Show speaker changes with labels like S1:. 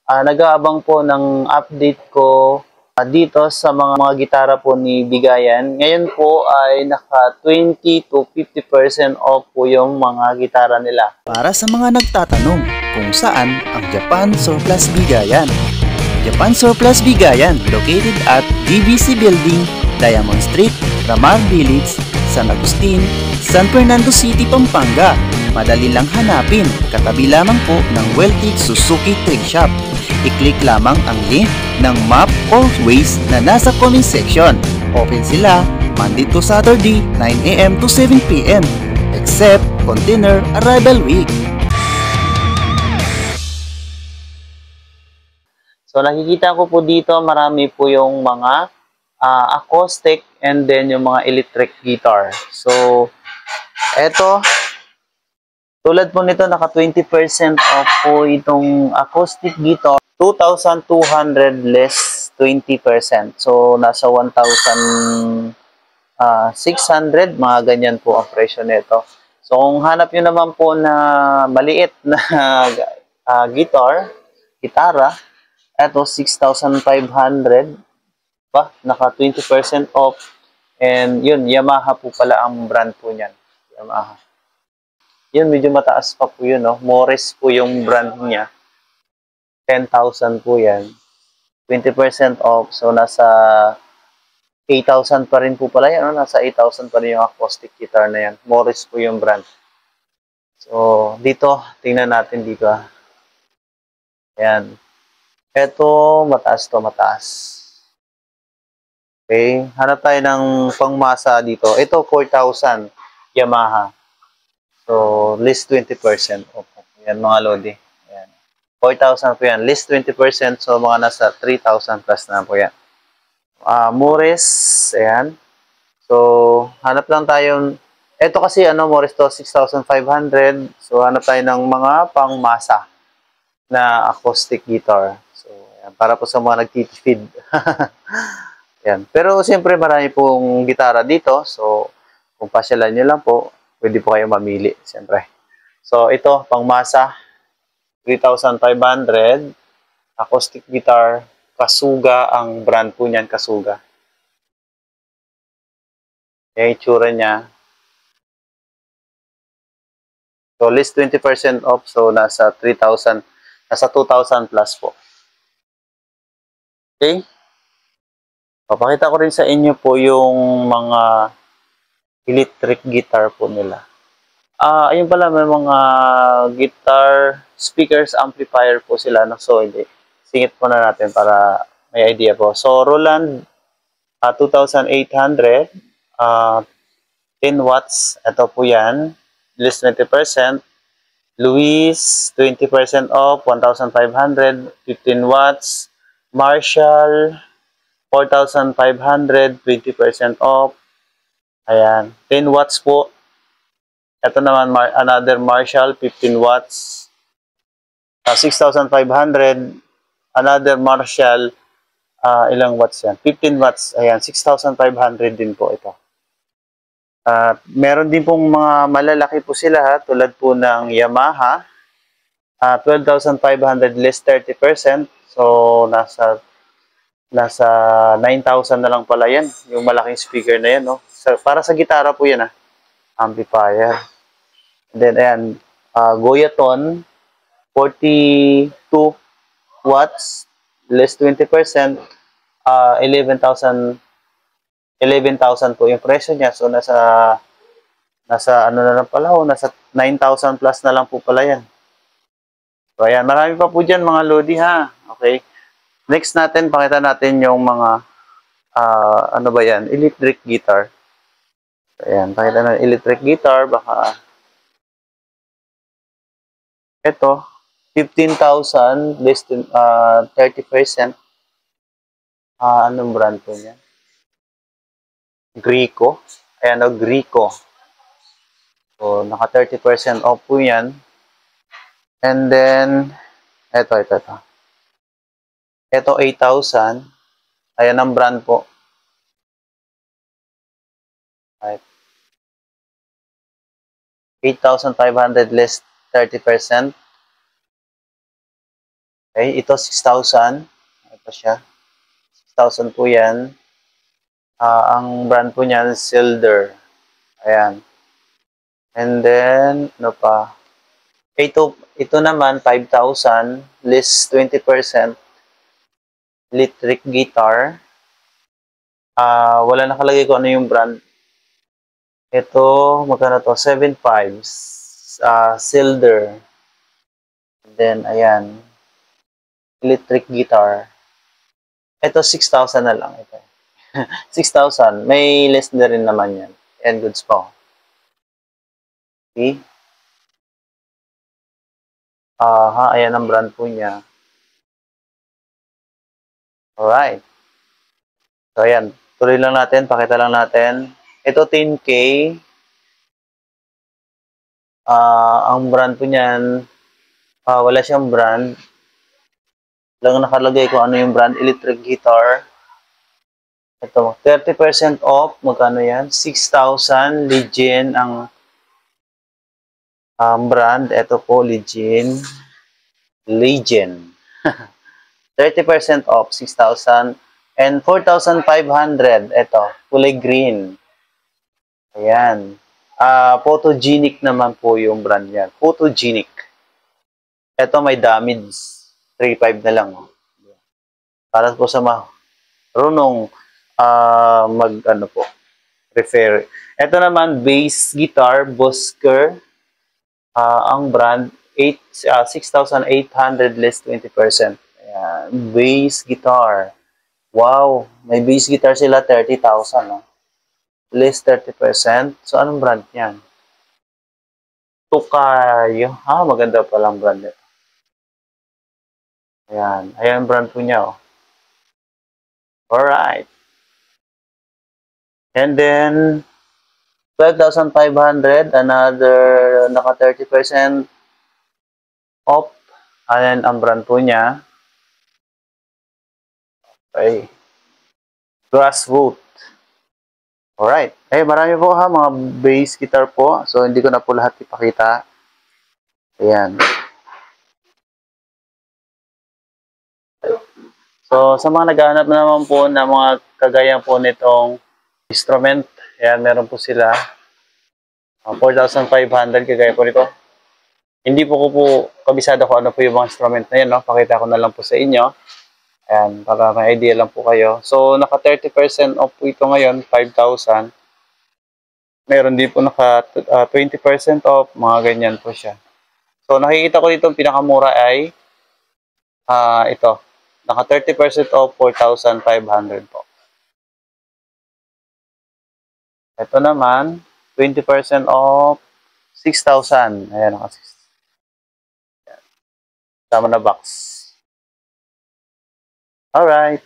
S1: Nag-aabang po ng update ko dito sa mga gitara po ni Bigayan. Ngayon po ay naka 20 to 50% off po yung mga gitara nila.
S2: Para sa mga nagtatanong kung saan ang Japan Surplus Bigayan. Japan Surplus Bigayan located at DBC Building, Diamond Street, Ramar Village, San Agustin, San Fernando City, Pampanga. Madali lang hanapin, katabi lamang po ng Weltig Suzuki Trade Shop. I-click lamang ang link ng map or Waze na nasa comment section. Open sila Monday to Saturday 9 AM to 7 PM except Container Arrival Week.
S1: So nakikita ko po dito marami po yung mga acoustic and then yung mga electric guitar. So eto, tulad po nito naka 20% off po itong acoustic guitar, 2,200 less 20%. So nasa 1,600 mga ganyan po ang presyo nito. So kung hanap niyo naman po na maliit na gitara, eto 6,500 pa, naka 20% off. And yun, Yamaha po pala ang brand po niyan. Yamaha. Yun, medyo mataas pa po yun, no? Morris po yung brand niya. 10,000 po yan. 20% off. So, nasa 8,000 pa rin po pala yan, no? Nasa 8,000 pa rin yung acoustic guitar na yan. Morris po yung brand. So, dito, tingnan natin dito, Ayan. Ito, mataas to, mataas. Okay, hanap tayo ng pangmasa dito. Ito, 4,000 Yamaha. So, list 20% off. Yan, mga lodi. Ayan. 4,000 po yan. List 20%. So, mga nasa 3,000 plus na po yan. Morris. Ayan. So, hanap lang tayo. Ito kasi, Morris to, 6,500. So, hanap tayo ng mga pangmasa na acoustic guitar. So, ayan. Para po sa mga nagtitipid. Yan. Pero siyempre marami pong gitara dito. So, kung pasyalan nyo lang po, pwede po kayo mamili, siyempre. So, ito, pangmasa, 3,500. Acoustic guitar, Kasuga ang brand po niyan, Kasuga. Yung itsura niya. So, list 20% off. So, nasa 3,000, nasa 2,000 plus po. Okay? Papakita ko rin sa inyo po yung mga electric guitar po nila. Ayun pala, may mga guitar, speakers, amplifier po sila. No? So, hindi. Singit po na natin para may idea po. So, Roland, 2,800, 10 watts. Ito po yan. List 20%. Luis, 20% off, 1,500, 15 watts. Marshall, 4,500, 20% off. Ayan, 10 watts po. Ito naman, another Marshall, 15 watts. 6,500. Another Marshall, ilang watts yan? 15 watts. Ayan, 6,500 din po ito. Meron din pong mga malalaki po sila, tulad po ng Yamaha. 12,500 less 30%. So, nasa 9,000 na lang pala yan. Yung malaking speaker na yan, no? Para sa gitara po yan, amplifier. And then, ayan, Goyaton, 42 watts, less 20%, 11,000 po yung presyo niya. So, nasa ano na lang pala, nasa 9,000 plus na lang po pala yan. So, ayan, marami pa po dyan, mga lodi, ha? Okay. Next natin, pakita natin yung mga, ano ba yan? Electric guitar. So, ayan, pakita natin electric guitar, baka, ito, 15,000, less than 30%. Anong brand po niya? Grico. Ayan, Grico. So, naka 30% off po yan. And then, ito. Ito, 8,000. Ayan ang brand po. Right. 8,500 less 30%. Okay, ito 6,000. Ito siya. 6,000 po yan. Ang brand po niyan, Silder. Ayan. And then, ano pa? Ito naman, 5,000. List 20%. Electric guitar. Wala nakalagay kung ano yung brand. Ito, magkano to? 7,500. Silder. Then, ayan. Electric guitar. Ito, 6,000 na lang. Ito. 6,000. May less na rin naman yan. And goods po. Okay. Ayan ang brand po niya. Alright. So, ayan. Tuloy lang natin. Pakita lang natin. Ito, 10K. Ang brand po niyan, wala siyang brand. Lang nakalagay kung ano yung brand. Electric guitar. Ito, 30% off. Magkano yan? 6,000. Legion ang brand. Ito po, Legion. 30% off, 6,000. And 4,500. Ito, kulay green. Ayan. Photogenic naman po yung brand niya. Photogenic. Ito may damage. 3,500 na lang. Para po sa marunong ano po, refer. Ito naman, bass guitar, Bosker. Ang brand, 6,800 less 20%. Ayan. Bass guitar. Wow, may bass guitar sila, 30,000. No? Less 30%. So, anong brand niyan? Tukayo. Maganda palang brand nito. Ayan. Ayan ang brand po niya. Oh. Alright. And then, 12,500. Another, naka 30% off. Ayan ang brand po niya. Okay. Grassroot. Alright. Marami po mga bass guitar po. So, hindi ko na po lahat ipakita. Ayan. So, sa mga naghahanap na naman po ng mga kagaya po nitong instrument, ayan, meron po sila. 4,500 kagaya po nito. Hindi po ko kabisado kung ano po yung mga instrument na yan, no? Pakita ko na lang po sa inyo. Ayan, para may idea lang po kayo. So, naka 30% off po ito ngayon, 5,000. Meron din po naka 20% off, mga ganyan po siya. So, nakikita ko dito, pinakamura ay ito. Naka 30% off, 4,500 po. Ito naman, 20% off, 6,000. Ayan, naka 6,000. Tama na box. Alright.